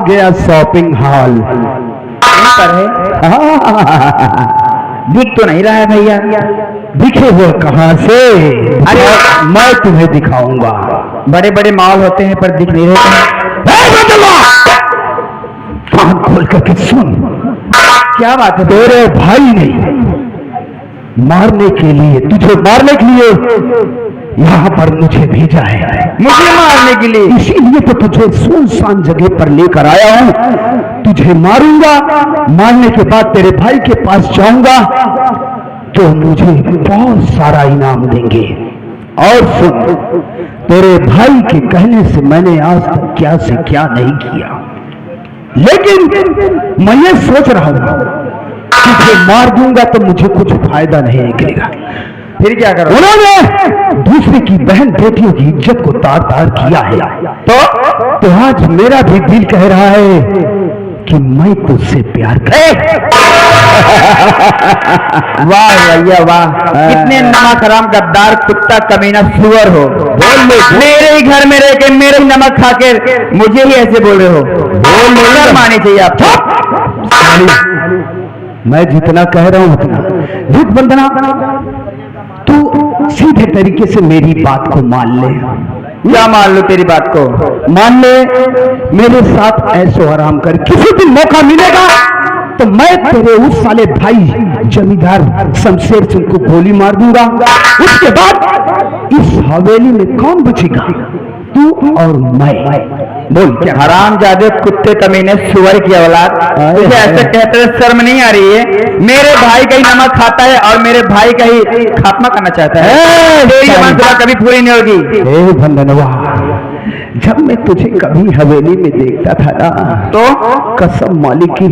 गया shopping hall. यहीं पर है। दिख तो नहीं रहा है भैया। दिखे हुए कहां से? अरे मैं तुम्हें दिखाऊंगा। बड़े बड़े मॉल होते हैं पर दिख नहीं रहे। कान खोल करके सुन। क्या बात है? तेरे भाई ने मारने के लिए, तुझे मारने के लिए यहाँ पर मुझे भेजा है। मुझे मारने के लिए? इसीलिए तो तुझे सुनसान जगह पर लेकर आया हूँ। तुझे मारूंगा, मारने के बाद तेरे भाई के पास जाऊंगा तो मुझे बहुत सारा इनाम देंगे। और सुन, तेरे भाई के कहने से मैंने आज तक क्या से क्या नहीं किया, लेकिन मैं ये सोच रहा हूँ तुझे मार दूंगा तो मुझे कुछ फायदा नहीं निकलेगा। फिर क्या करो? उन्होंने दूसरे की बहन बेटियों की इज्जत को तार तार किया है, तो आज मेरा भी दिल कह रहा है कि मैं तुझसे प्यार कर। वाह भैया वाह, कितने नमक हराम गद्दार कुत्ता कमीना सुअर हो। मेरे ही घर में रह के मेरे ही नमक खा के मुझे ही ऐसे बोल रहे हो। बोल मानी चाहिए आपको। मैं जितना कह रहा हूं उतना झूठ वंदना, तू सीधे तरीके से मेरी बात को मान ले। क्या मान लो तेरी बात को? मान ले, मेरे साथ ऐसो आराम कर। किसी दिन मौका मिलेगा तो मैं तेरे उस साले भाई जमींदार शमशेर सिंह को गोली मार दूंगा। उसके बाद इस हवेली में कौन बचेगा? तू और मैं। बोल क्या? हरामजादे कुत्ते कमीने सुअर की औलाद, तुझे ऐसे कहते हुए शर्म नहीं आ रही है? मेरे भाई का ही नमक खाता है और मेरे भाई का ही खात्मा करना चाहता है। तेरी मंशा कभी पूरी नहीं होगी। हे भंडनवा, जब मैं तुझे कभी हवेली में देखता था ना, तो कसम मालिक की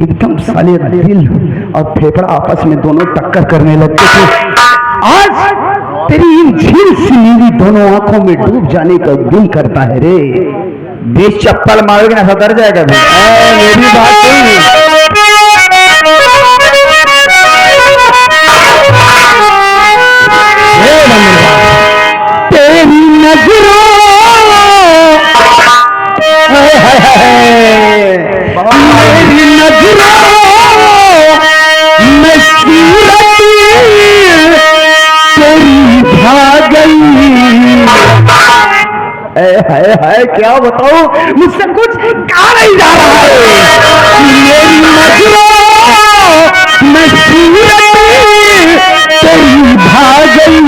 एकदम साले दिल और फेफड़ा आपस में दोनों टक्कर करने लगते थे। आज तेरी इन झील सी नीली दोनों आंखों में डूब जाने का दिल करता है रे। 20 चप्पल मारोगे ना सुधर जाएगा। मेरी बात तेरी नजरों मेरी नजरों में सूरत तेरी भाग गई। है क्या बताऊं, मुझसे कुछ कहा नहीं जा रहा है। मेरी नजरों में सूरत तेरी भाग गई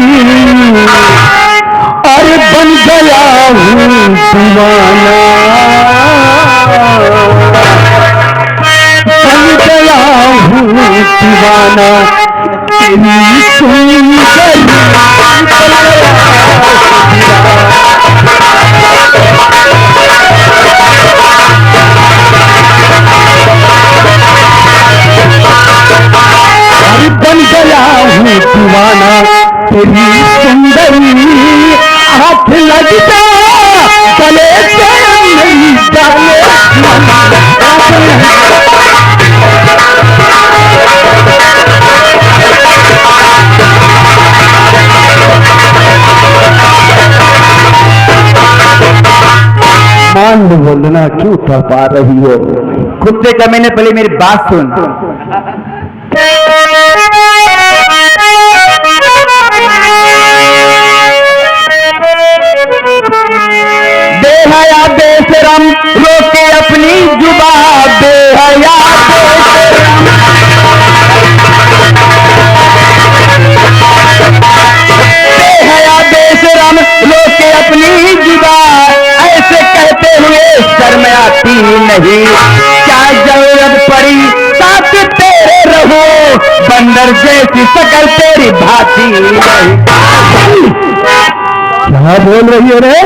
और बन गया हूँ दीवाना, बन गया हूँ दीवाना तेरी सुंदर। बन गया हूँ दीवाना तेरी सुंदरी, हाथ लग जा गले से नहीं डाले। मान वंदना क्यों तड़पा रही हो? कुत्ते कमीने, पहले मेरी बात सुन। बेहया बेशरम रोके अपनी जुबान, बेहया बेशरम रोके अपनी जुबान, ऐसे कहते हुए शर्म आती नहीं। क्या जरूरत पड़ी साथ तेरे रहो, बंदर जैसी शकल तेरी भाती नहीं। क्या बोल रही है रे?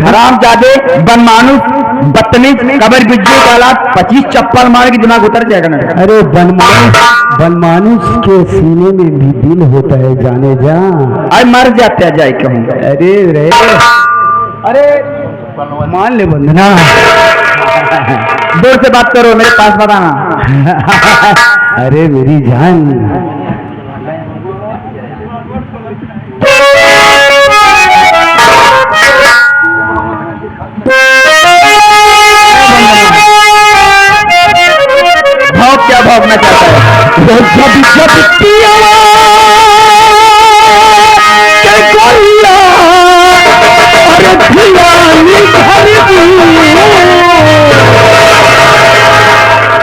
हरामजादे, बनमानुस, बदतमीज, कबर बिज्जू वाला 25 चप्पल मार के दिमाग उतर जाएगा ना। अरे बनमानुस के सीने में भी दिल होता है, जाने जा। अरे मर जाते जाए कहूँ। अरे रे, अरे मान ले वंदना। दूर से बात करो, मेरे पास बताना। अरे मेरी जान, भौंकना चाहता है। वो जब पिया के गोलिया अरे भियानी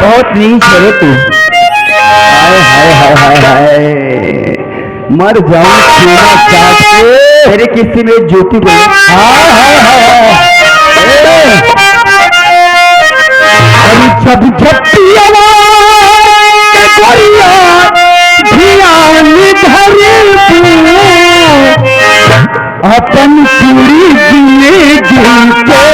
बहुत नीच है तू। हाय हाय हाय हाय हाय, मर जाऊं सीना चाट के तेरे किसी में ज्योति बोले। हाय हाय हाय, अरे जब पिया के गोलिया भियानी अपन पूरी जिंदगी के ध्यान कर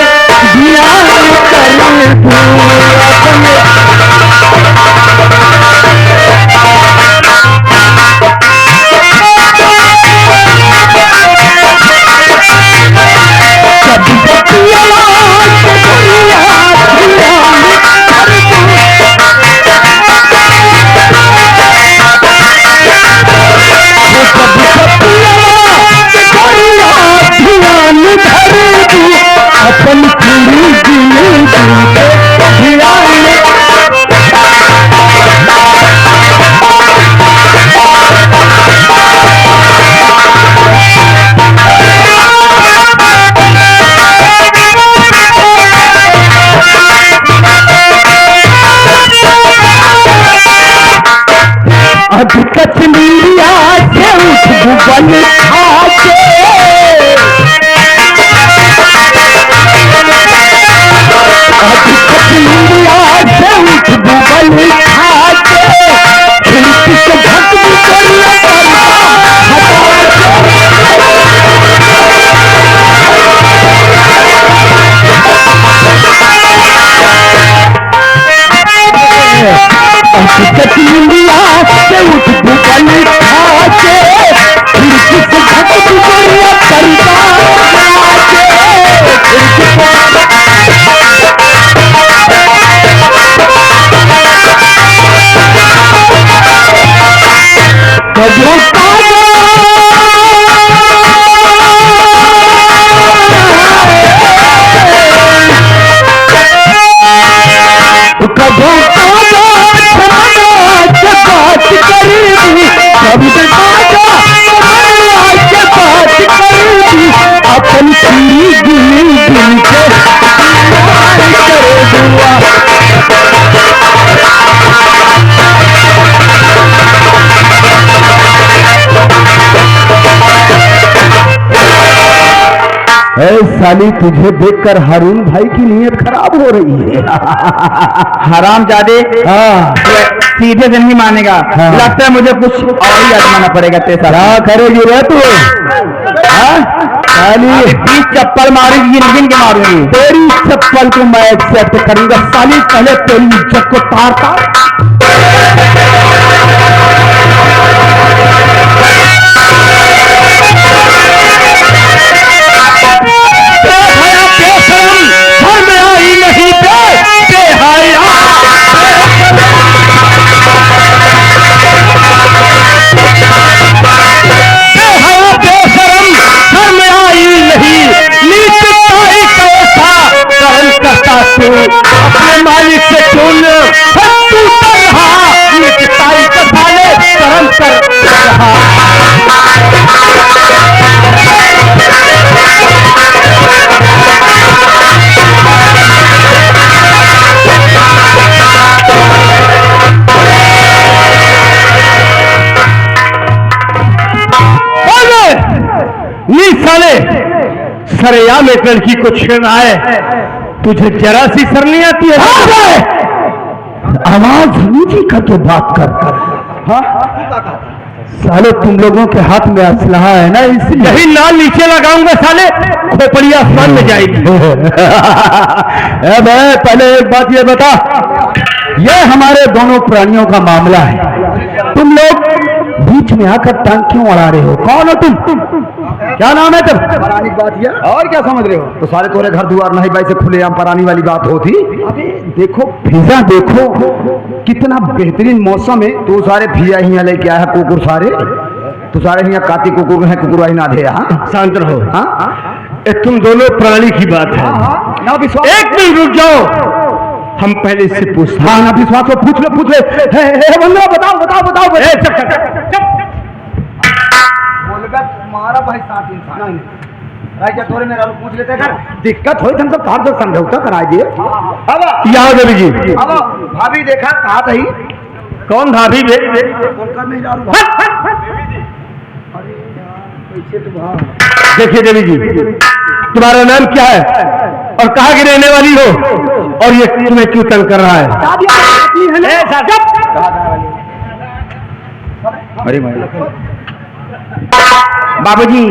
अपन पूरी जिंदगी के अधिकत मीडिया से उठ भुवन खाके अधिकत मीडिया से उठ भुवन खाके खिड़की से झक अधिकत मीडिया से उठ भुवन खाके खिड़की से झक दुनिया करता अपन पूरी जिंदगी के साली तुझे देखकर हारून भाई की नीयत खराब हो रही है। हरामजादे, हाँ सीधे से नहीं मानेगा। हाँ। लगता है मुझे कुछ और ही आजमाना पड़ेगा तेरे साथ। क्या करेगी रे तू? साली 20 चप्पल मारूंगी, गिन के मारूंगी। तेरी चप्पल को मैं एक्सेप्ट करूंगा साली, पहले तेरी इज्जत को तारता। अपने मालिक से सुन साले सरेआम एक लड़की को छेड़ना है, तुझे जरा सी शर्म नहीं आती है? आवाज नीची करके बात कर। हाँ साले तुम लोगों के हाथ में असलहा है ना, इसलिए यही नाल नीचे लगाऊंगा साले, खोपड़िया आसमान में जाएगी। पहले एक बात ये बता, ये हमारे दोनों प्राणियों का मामला है, तुम लोग बीच में आकर टांग क्यों अड़ा रहे हो? कौन हो तुम? क्या नाम है तुम? परानी बात है और क्या समझ रहे हो? तो सारे तोरे घर दुआर नहीं भाई से खुले आम परानी वाली बात होती। अबे देखो फिजा, देखो कितना बेहतरीन मौसम है। तू सारे फिजा ही लेके आया है कुकुर सारे, तू सारे यहाँ काती कुकुर है, कुकुर आई ना दे। हाँ शांत रहो। हाँ तुम दोनों प्राणी की बात है। ना विश्वास। एक मिनट रुक जाओ। हम पहले इससे पूछते हाँ ना विश्वास हो, पूछ ले बंदरा, बताओ बोलगा तुम्हारा भाई साथ इंसान नहीं राजा थोड़े मेरा पूछ लेते कर दिक्कत हो तुम सब तार से समझौता करा दिए। अब यहाँ देवी जी, अब भाभी देखा कहा थी कौन भाभी बे? बोलकर नहीं जा रहा। अरे यार कैसे तुम देखिए देवी जी, तुम्हारा नाम क्या है और कहाँ की रहने वाली हो, और ये तुम्हें क्यों तंग कर रहा है? अरे बाबूजी,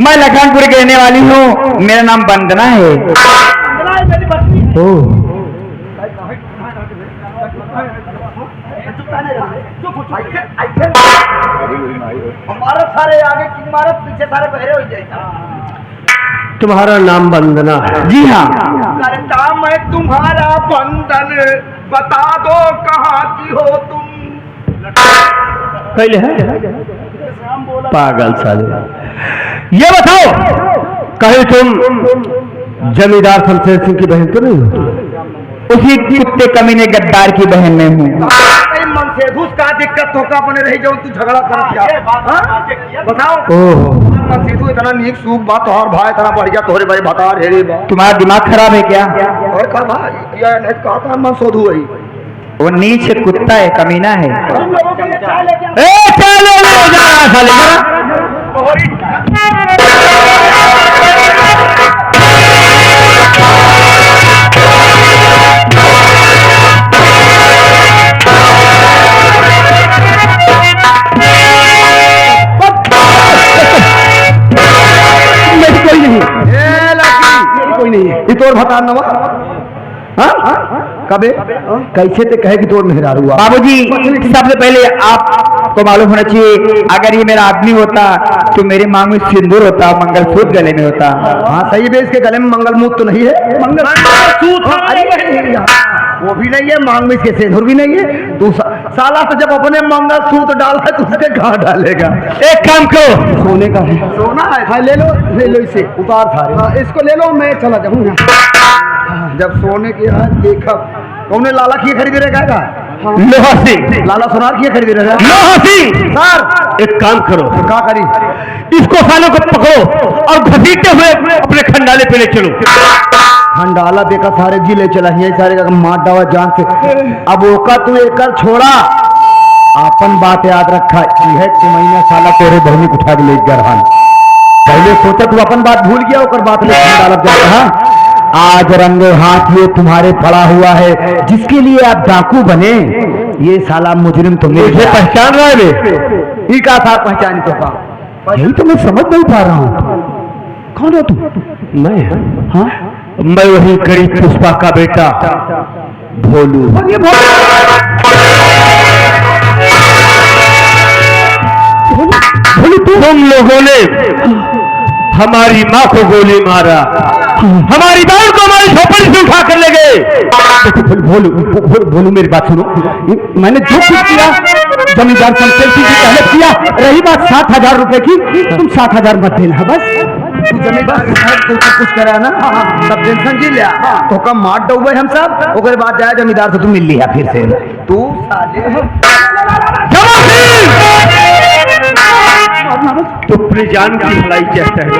मैं लखनपुर की रहने वाली हूँ, मेरा नाम वंदना है। हमारा सारे आगे हमारा पीछे सारे बहरे हो जाए। तुम्हारा नाम वंदना है? जी हाँ। करता मैं तुम्हारा बंधन, बता दो कहाँ की हो तुम। पहले है पागल साले, ये बताओ कहीं तुम जमींदार शमशेर सिंह की बहन तो नहीं हो? उसी कुत्ते कमीने गद्दार की बहन में हूँ। मन से का दिक्कत होगा बने रही जाऊँ तू झगड़ा कर बताओ। मन से इतना नीक सूख बात और भाई इतना बढ़िया तोहरे भाई बता रे तुम्हारा दिमाग खराब है क्या? और का भाई या नहीं कहा था मन सोधू वही वो नीच कुत्ता है, कमीना है। कोई नहीं ये तोर भता नवा कबे कैसे ते कहे कि तोर मेहरारू हुआ। बाबूजी, सबसे पहले आपको मालूम होना चाहिए, अगर ये मेरा आदमी होता तो मेरे मांग में सिंदूर होता, मंगलसूत्र गले में होता। हाँ सही है, इसके गले में मंगलसूत्र तो नहीं है। मंगलसूत्र वो भी नहीं है, मांग में इसके सिंदूर भी नहीं है। तू साला तो जब अपने मंगलसूत्र डाला है तो उसके कहाँ डालेगा? एक काम करो, सोने का है। सोना है? हाँ ले लो इसे उतार सारे। इसको ले लो, मैं चला जाऊंगा। जब सोने की है देखा कौन लाला की खरीद रहेगा? लोहासी लाला सोनार की खरीद रहेगा। लोहासी सर एक काम करो, क्या करी? इसको सालों को पकड़ो और घसीटते हुए अपने खंडाले पे ले चलो। खंडाला देखा सारे जिले चला ही सारे का मार डावा जान से। अब ओका तू एक छोड़ा, अपन बात याद रखा है तू महीना साला तेरे भूमि उठा के ले गया। पहले सोचा तू अपन बात भूल गया, ओकर बात ले खंडाला जाता। आज रंगे हाथ ये तुम्हारे पड़ा हुआ है, जिसके लिए आप डाकू बने। ये साला मुजरिम तुमने पहचान रहा है? ही का था पहचान तो का, यही तो मैं समझ नहीं पा रहा हूँ। कौन है तू? मैं? हाँ मैं वही कड़ी पुष्पा का बेटा भोलू। भोलू तुम लोगों ने हमारी माँ को गोली मारा, हमारी बहन को हमारी झोपड़ी से उठा कर ले गए। भोलू मेरी बात सुनो, मैंने जो कुछ किया जमींदार शमशेर सिंह की पहले किया। रही बात 7,000 रुपए की, तुम 7,000 मत देना बस। तू जमींदार तो कुछ करा ना, सब टेंशन जी लिया तो कम मार डूबे हम सब। ओकर बाद जाए जमींदार से तू मिल लिया फिर से तू साले तो अपनी जान की भलाई चाहता है,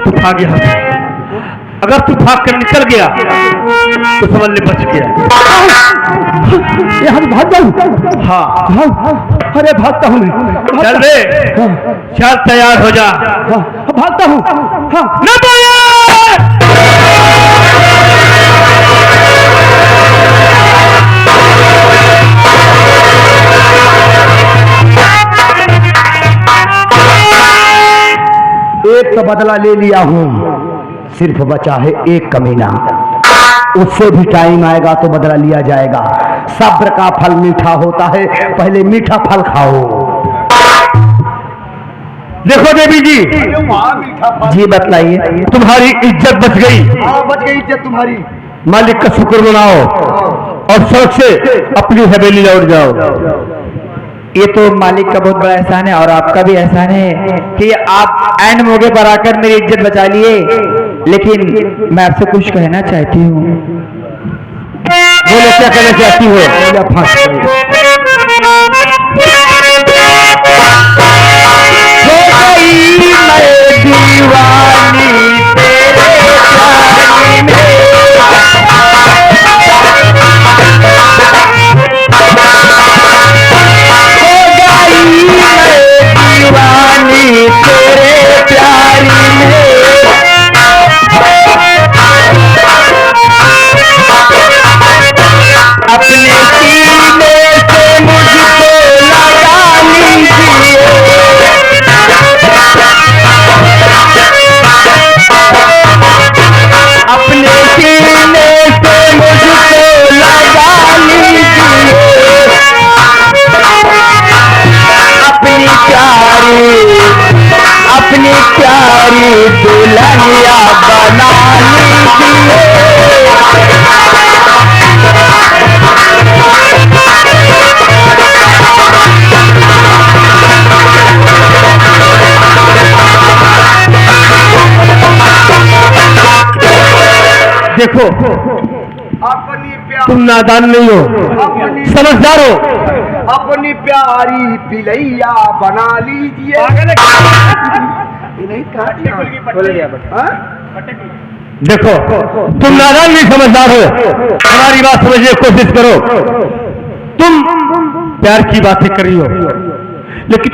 तू भाग यहाँ से। अगर तू भाग कर निकल गया तो समझ ले बच गया। यहाँ भाग जाऊँ? हाँ अरे भागता हूँ मैं। चल रे, चल तैयार हो जा। भागता हूँ। न एक तो बदला ले लिया हूँ, सिर्फ बचा है एक कमीना। उससे भी टाइम आएगा तो बदला लिया जाएगा। सब्र का फल मीठा होता है, पहले मीठा फल खाओ। देखो देवी जी, जी बतलाइए। तुम्हारी इज्जत बच गई। बच गई इज्जत तुम्हारी। मालिक का शुक्र मनाओ और सड़क से अपनी हवेली लौट जाओ। ये तो मालिक का बहुत बड़ा एहसान है और आपका भी एहसान है कि आप एंड मौके पर आकर मेरी इज्जत बचा लिए। लेकिन मैं आपसे कुछ कहना चाहती हूँ। बोलो क्या कहना चाहती हो? या फंस गई। हो गई मैं दीवानी तेरे प्यारी में, हो गई मैं दीवानी तेरे प्यारी में, अपने सीने से मुझको लगा लीजिए, अपने सीने से मुझको लगा लीजिए, अपनी प्यारी दुल्हनिया बना लीजिए। देखो अपनी तुम नादान नहीं हो, अपनी समझदार हो। अपनी प्यारी पिलैया बना लीजिए। नहीं कहा हाँ? देखो तुम नादान नहीं समझदार हो, हमारी बात समझने की कोशिश करो। तुम प्यार की बातें कर रही हो, लेकिन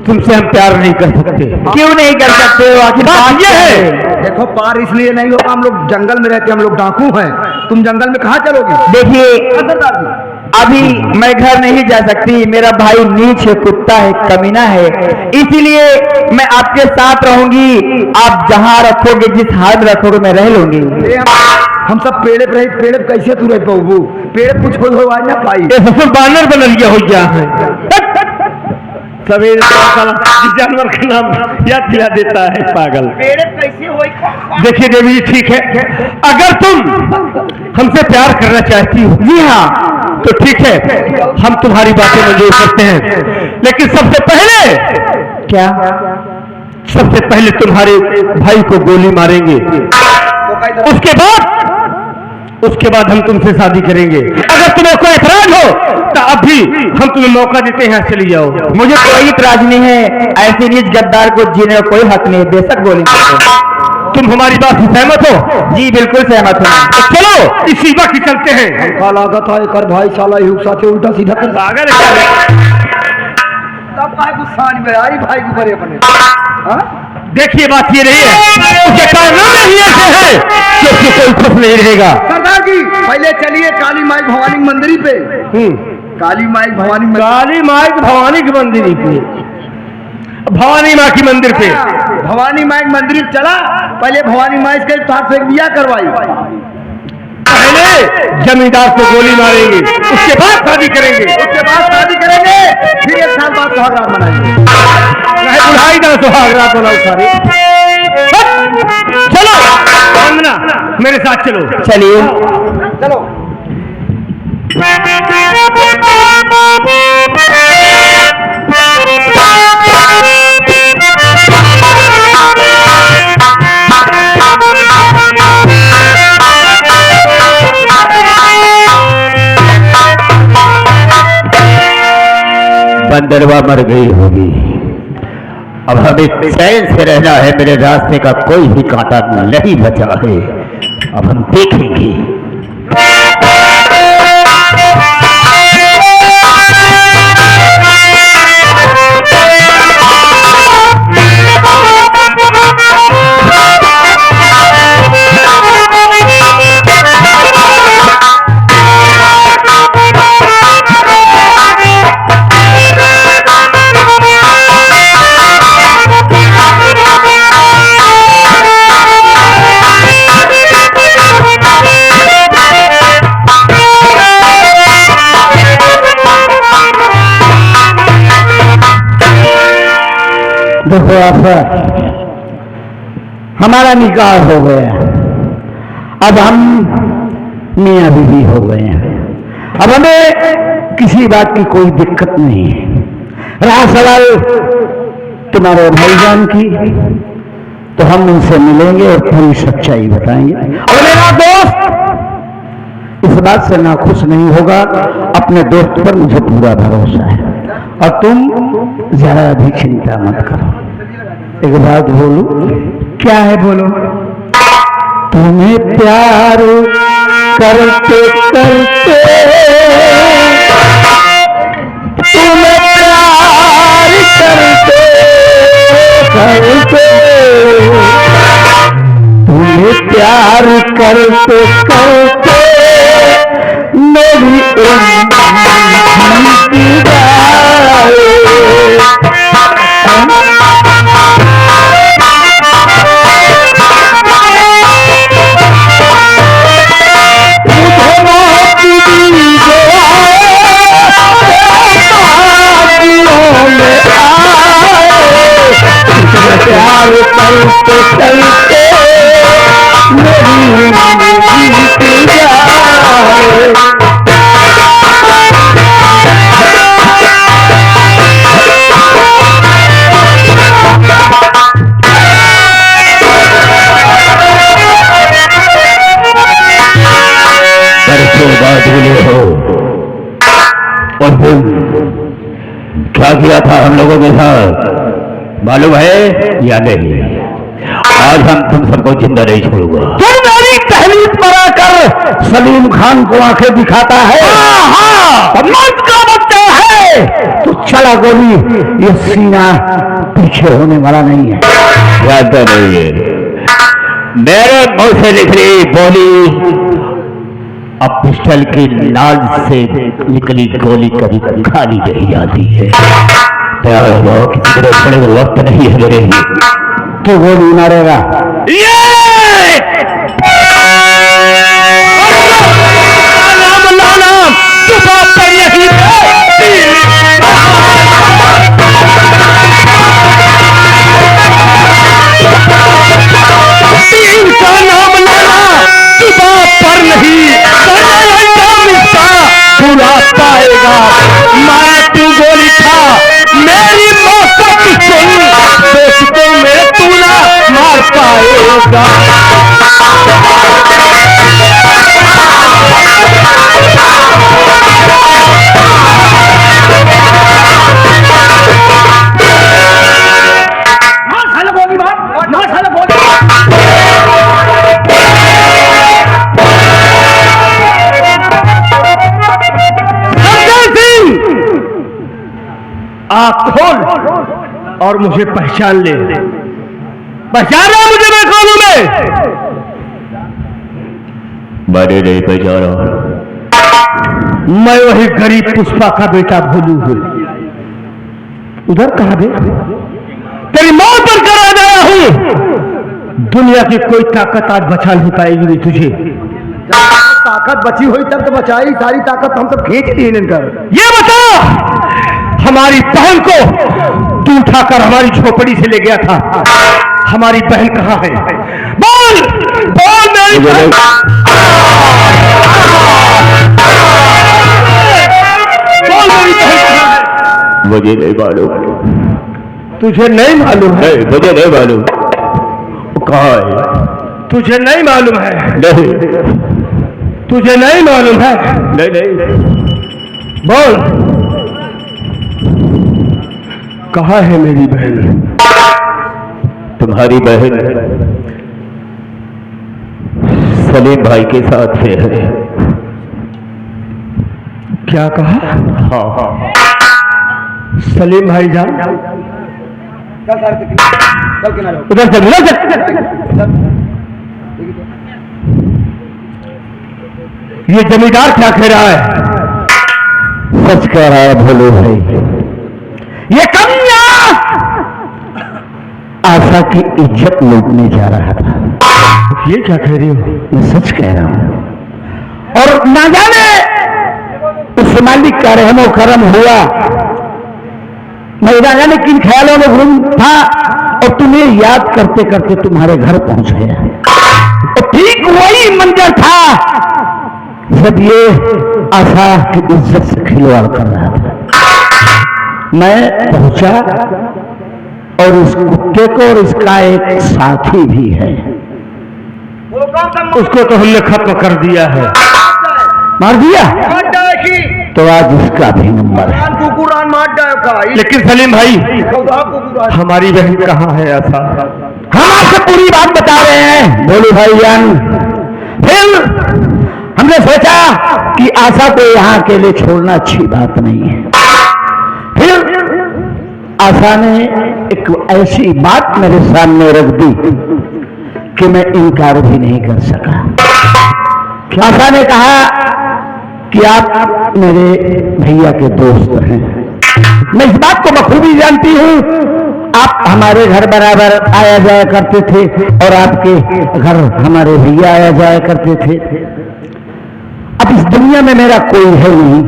तुमसे हम प्यार नहीं कर सकते। क्यों नहीं कर सकते हो? आखिर बात ये है। देखो पार इसलिए नहीं होगा, हम लोग जंगल में रहते, हम लोग डाकू हैं। तुम जंगल में कहाँ चलोगे? देखिए सरदार जी, अभी मैं घर नहीं जा सकती, मेरा भाई नीच है, कुत्ता है, कमीना है, इसीलिए मैं आपके साथ रहूंगी। आप जहाँ रखोगे, जिस हाल में रखोगे, मैं रह लूंगी। हम सब पेड़े पे रहे, पेड़े पे कैसे तू रह पाऊ? पेड़ कुछ हो आज ना पाई। ये ससुर बानर बन गया हो गया है। सवेरे जिस जानवर का नाम याद दिला देता है पागल। पेड़े कैसे हो? देखिए देवी जी, ठीक है, अगर तुम हमसे प्यार करना चाहती हो, जी हाँ, तो ठीक है, हम तुम्हारी बातें मंजूर करते हैं। लेकिन सबसे पहले क्या? सबसे पहले तुम्हारे भाई को गोली मारेंगे, उसके बाद हम तुमसे शादी करेंगे। अगर तुम्हें कोई ऐतराज हो तो अभी हम तुम्हें मौका देते हैं, चली जाओ। मुझे कोई ऐतराज नहीं है, ऐसे नीच गद्दार को जीने का कोई हक नहीं है, बेशक गोली मारो। तुम हमारी बात से सहमत हो? जी बिल्कुल सहमत हूँ। तो चलो इसी वक्त ही चलते हैं। लागत है कर भाई साला युग साथे उल्टा सीधा कर पागल है। तब भाई गुस्सा नहीं में आई भाई को बड़े अपने। हाँ? देखिए बात ये नहीं है, उसके कारनामे ही ऐसे हैं कि उसको कोई खुश नहीं रहेगा। सरदार जी पहले चलिए काली माई भवानी मंदिर पे। काली माई भवानी काली माई भवानी की मंदिर पे, भवानी माँ की मंदिर पे, भवानी माई मंदिर चला। पहले भवानी माई के साथ से बिया करवाई, पहले जमींदार को गोली मारेंगे, उसके बाद शादी करेंगे, फिर 1 साल बाद सुहागरात मनाएंगे। बुढ़ाई ना सुहागरात बनाओ सारे। चलो वंदना, मेरे साथ चलो। चलिए चलो बंदरवा मर गई होगी, अब हमें चैन से रहना है। मेरे रास्ते का कोई भी कांटा नहीं बचा है, अब हम देखेंगे। देखो आफर, हमारा निकाह हो गया, अब हम मियाँ बीवी हो गए हैं। अब हमें किसी बात की कोई दिक्कत नहीं है। रहा सवाल तुम्हारे भाईजान की, तो हम उनसे मिलेंगे और पूरी सच्चाई बताएंगे। और मेरा दोस्त इस बात से नाखुश नहीं होगा। अपने दोस्त पर मुझे पूरा भरोसा है और तुम जरा भी चिंता मत करो। एक बात बोलूं? क्या है बोलो? तुम्हें प्यार करते करते तुम्हें प्यार करते करते तुम्हें प्यार करते करते मेरी उम्मीद जाए। प्यार करते करते मेरी उम्मीद जाए। परसों बात बोले हो और तुम क्या किया था हम लोगों के साथ मालूम है या नहीं? आज हम तुम सबको जिंदा नहीं छोड़ूंगा। तुम मेरी तहरीर पर आकर सलीम खान को आंखें दिखाता है। मर्द का बच्चा है तो चला गोली, ये सीना पीछे होने वाला नहीं है। जानता नहीं है मेरे मुंह से निकली बोली अब पिस्टल की नाल से निकली गोली कभी खाली नहीं जाती है। तैयार हो जाओ, किसी तरह खड़े वक्त नहीं है मेरे लिए। तो गोली मारेगा। पाएगा मारा तू गोली था मेरी मौत दोस्तों में तू ना मार पाएगा। आँख खोल और मुझे पहचान ले। पहचान रहा मुझे? मैं कौन हूं? मैंने नहीं पहचाना। मैं वही गरीब पुष्पा का बेटा भोलू हूं। उधर कहां बे? तेरी मौत पर करा गया हूं। दुनिया की कोई ताकत आज बचा नहीं पाएगी भी तुझे। ताकत बची हुई तब तो बचाई, सारी ताकत हम सब खींच ली इनकर। ये बता, हमारी बहन को तू उठाकर हमारी झोपड़ी से ले गया था। हमारी बहन कहाँ है? बोल बोल मेरी बहन। बोल मेरी बहन कहाँ है? मुझे नहीं मालूम। तुझे नहीं मालूम है? नहीं, मुझे नहीं मालूम। कहाँ है? तुझे नहीं मालूम है? नहीं। तुझे नहीं मालूम है? नहीं नहीं। बोल कहाँ है मेरी बहन? तुम्हारी बहन सलीम भाई के साथ से है। क्या कहा? हाँ हाँ। सलीम भाई जान उधर से ये जमींदार क्या कह रहा है? सच कह रहा है भोलू भाई। ये कमिया आशा की इज्जत लूटने जा रहा था। ये क्या कह रही हो? मैं सच कह रहा हूं। और ना जाने उस मालिक का रहमो करम हुआ, मैं ना जाने किन ख्यालों में गुम था और तुम्हें याद करते करते तुम्हारे घर पहुंच गया। और ठीक वही मंजर था जब ये आशा की इज्जत से खिलवाड़ कर रहा था। मैं पहुंचा और इस कुत्ते को और इसका एक साथी भी है, उसको तो हमने खत्म कर दिया है। मार दिया मार डाले की तो आज इसका भी नंबर है। कुकुरान मार डाले का लेकिन सलीम भाई कुकुरान हमारी बहन कहाँ है ऐसा? हम आपसे पूरी बात बता रहे हैं भोलू भाईजान। फिर हमने सोचा कि आशा को यहाँ अकेले छोड़ना अच्छी बात नहीं है। फिर आशा ने एक ऐसी बात मेरे सामने रख दी कि मैं इनकार भी नहीं कर सका। आशा ने कहा कि आप मेरे भैया के दोस्त हैं। मैं इस बात को बखूबी जानती हूँ। आप हमारे घर बराबर आया जाया करते थे और आपके घर हमारे भैया आया जाया करते थे। अब इस दुनिया में मेरा कोई है नहीं,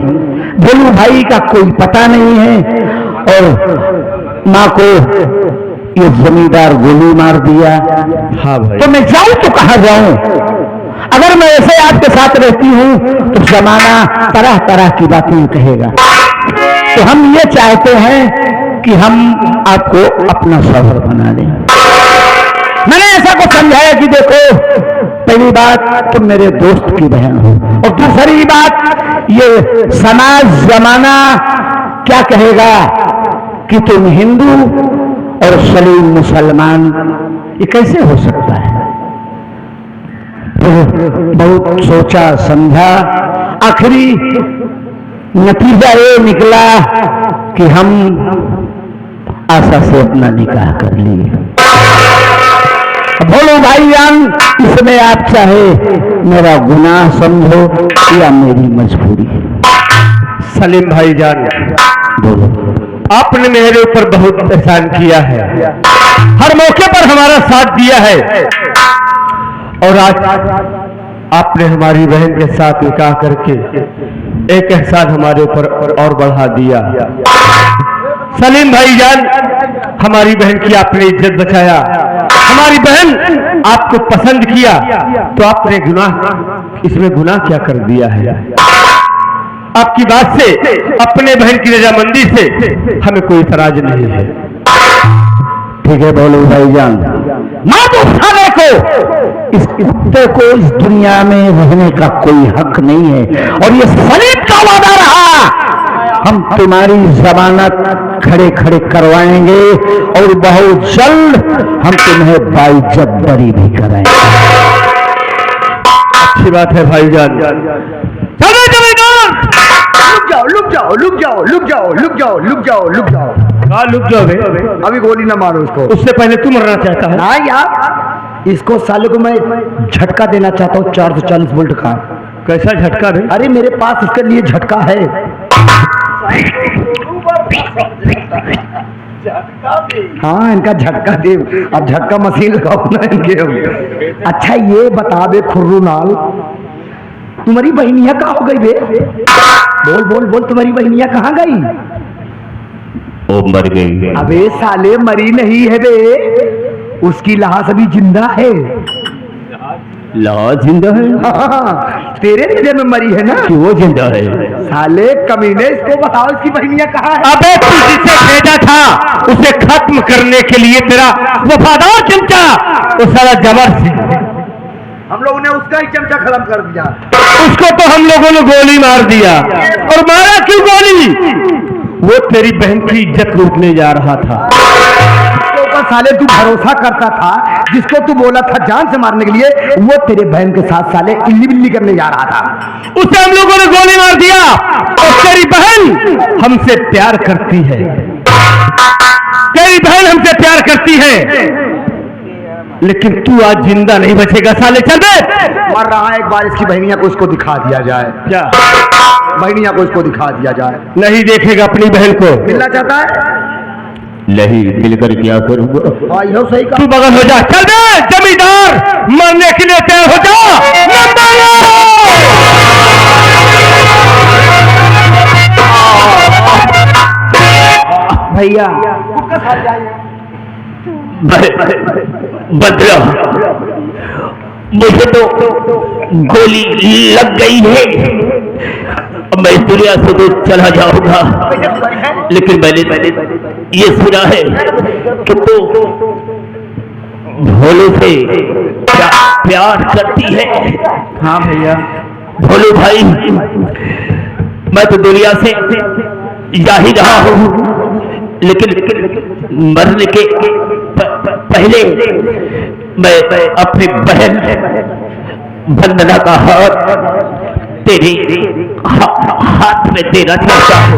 भोलू भाई का कोई पता नहीं है और माँ को ये जमींदार गोली मार दिया। हाँ भाई। तो मैं जाऊं तो कहां जाऊं? अगर मैं ऐसे आपके साथ रहती हूं तो जमाना तरह तरह की बातें कहेगा। तो हम ये चाहते हैं कि हम आपको अपना शौहर बना लें। मैंने ऐसा को समझाया कि देखो, पहली बात तुम मेरे दोस्त की बहन हो और दूसरी बात ये समाज जमाना क्या कहेगा कि तुम हिंदू और सलीम मुसलमान, ये कैसे हो सकता है? बहुत सोचा समझा, आखिरी नतीजा ये निकला कि हम आशा से अपना निकाह कर लिए। बोलो भाईजान, इसमें आप चाहे मेरा गुनाह समझो या मेरी मजबूरी। सलीम भाईजान, बोलो। आपने मेरे ऊपर बहुत एहसान किया है, हर मौके पर हमारा साथ दिया है और आज आपने हमारी बहन के साथ निकाह करके एक एहसान हमारे ऊपर और बढ़ा दिया। सलीम भाईजान, हमारी बहन की आपने इज्जत बचाया, हमारी बहन आपको पसंद किया, तो आपने इसमें गुनाह क्या कर दिया है? आपकी बात से, अपने बहन की रजामंदी से हमें कोई इतराज नहीं है। ठीक है बोलो भाईजान, मार दो साले को। इस कुत्ते को इस दुनिया में रहने का कोई हक नहीं है और ये सलीम का वादा रहा। हम तुम्हारी जमानत खड़े खड़े करवाएंगे और बहुत जल्द हम तुम्हें बाइज्जत बरी भी कराएंगे। अच्छी बात है भाईजान। चलो लुक जाओ लुक जाओ लुक जाओ लुक जाओ लुक जाओ लुक जाओ लुक जाओ। कहाँ लुक जाओ बे? अभी गोली ना मारो उसको, उससे पहले तू मरना चाहता है? हाँ यार, इसको साले को मैं झटका देना चाहता हूँ 440 वोल्ट का। कैसा झटका बे? अरे मेरे पास इसके लिए झटका है। हाँ, इनका झटका दे। अब झटका मशीन लगाओ ना इनके। अच्छा ये बता दे खुर्रू नाल, तुम्हारी बहनिया कहाँ हो गई बे? बोल बोल बोल, तुम्हारी बहनिया कहाँ गई? वो मर गई। अबे साले मरी नहीं है बे, उसकी लाश अभी जिंदा है। लाश जिंदा है? हाँ, तेरे नजर में मरी है ना कि वो जिंदा है? साले कमीने, इसको बताओ इसकी बहनिया कहाँ है? अबे तू जिसे भेजा था उसे खत्म करने के लिए तेरा वफादार चमचा वो साला जबर से, हम लोगों ने उसका ही चमचा खत्म कर दिया। उसको तो हम लोगों ने गोली मार दिया। और मारा क्यों गोली? वो तेरी बहन की इज्जत लूटने जा रहा था। जिसके ऊपर साले तू भरोसा करता था, जिसको तू बोला था जान से मारने के लिए, वो तेरे बहन के साथ साले इल्ली बिल्ली करने जा रहा था। उसे हम लोगों ने गोली मार दिया और तेरी बहन हमसे प्यार करती है, तेरी बहन हमसे प्यार करती है, लेकिन तू आज जिंदा नहीं बचेगा साले। चल बे। मर रहा है, एक बार इसकी बहनिया को इसको दिखा दिया जाए। क्या बहनिया को इसको दिखा दिया जाए। नहीं देखेगा अपनी बहन को? मिलना चाहता है? नहीं, मिलकर क्या करूंगा? हाँ यो सही तू कहा। बगल हो जा। चल बे, जमींदार मरने के लिए तैयार हो जा। भैया बदला, मुझे तो गोली लग गई है, अब मैं इस दुनिया से तो चला जाऊंगा, लेकिन मैंने ये सुना है कि तू भोले से प्यार करती है। हाँ भैया, भोलू भाई, मैं तो दुनिया से जा ही रहा हूं, लेकिन मरने के पहले मैं अपनी बहन वंदना का हाथ तेरे हाथ में देना चाहता हूं।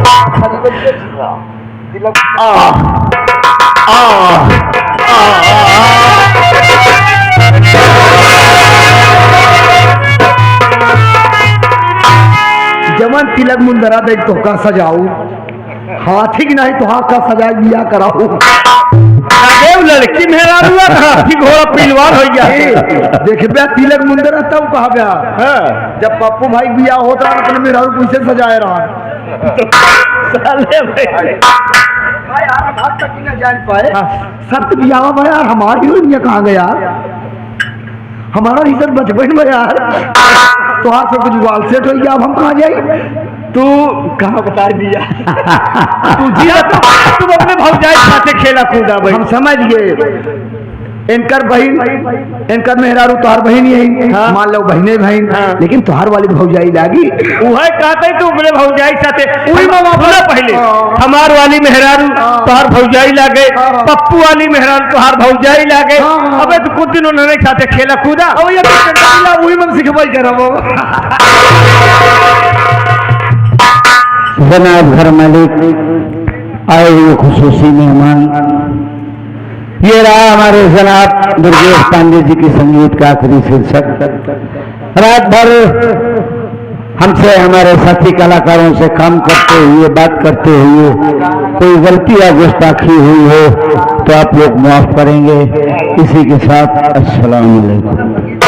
जमन तिलक मुंदरा देख तो का सजाऊ, हाथी की नहीं तो हाथ का सजा बिया कराऊ। लड़की मेरा हाथी घोड़ा पहलवान हो गया। देख बे तिलक मुंदरा तब कहा बया, जब पप्पू भाई बिया होता अपने मेरा कैसे सजाए रहा। जान पाए सत्य बियावा में यार, हमारी दुनिया कहाँ गया, हमारा रिश्ता बचपन में यार, तो हाथ से कुछ वाल सेट हो गया, अब हम कहाँ जाए। तू कहाँ बता दिया तू जिया तू अपने भौजाई साथे खेला कूदा भाई। हम समझ गए इनकर बहन, इनकर मेहरारू तोहार बहन ही हाँ। मान लो बहने बहन, हाँ। लेकिन तोहार वाली भौजाई लागी। वह कहते तू अपने भौजाई साथे वही मामा बोला पहले, हाँ। हमार वाली मेहरारू हाँ। तोहार भौजाई लागे, हाँ। पप्पू वाली मेहरारू तोहार भौजाई लागे। हाँ। अबे तो कुछ दिन उन्होंने साथे खेला कूदा, अब ये तो वही मन सिखवाई करब। जनाब घर मालिक आए हुए खुसूसी मेहमान, ये रहा हमारे जनाब दुर्गेश पांडे जी की संगीत का आखिरी शीर्षक। रात भर हमसे हमारे साथी कलाकारों से काम करते हुए, बात करते हुए कोई गलती या गुस्ताखी हुई हो तो आप लोग माफ करेंगे। इसी के साथ अस्सलाम वालेकुम।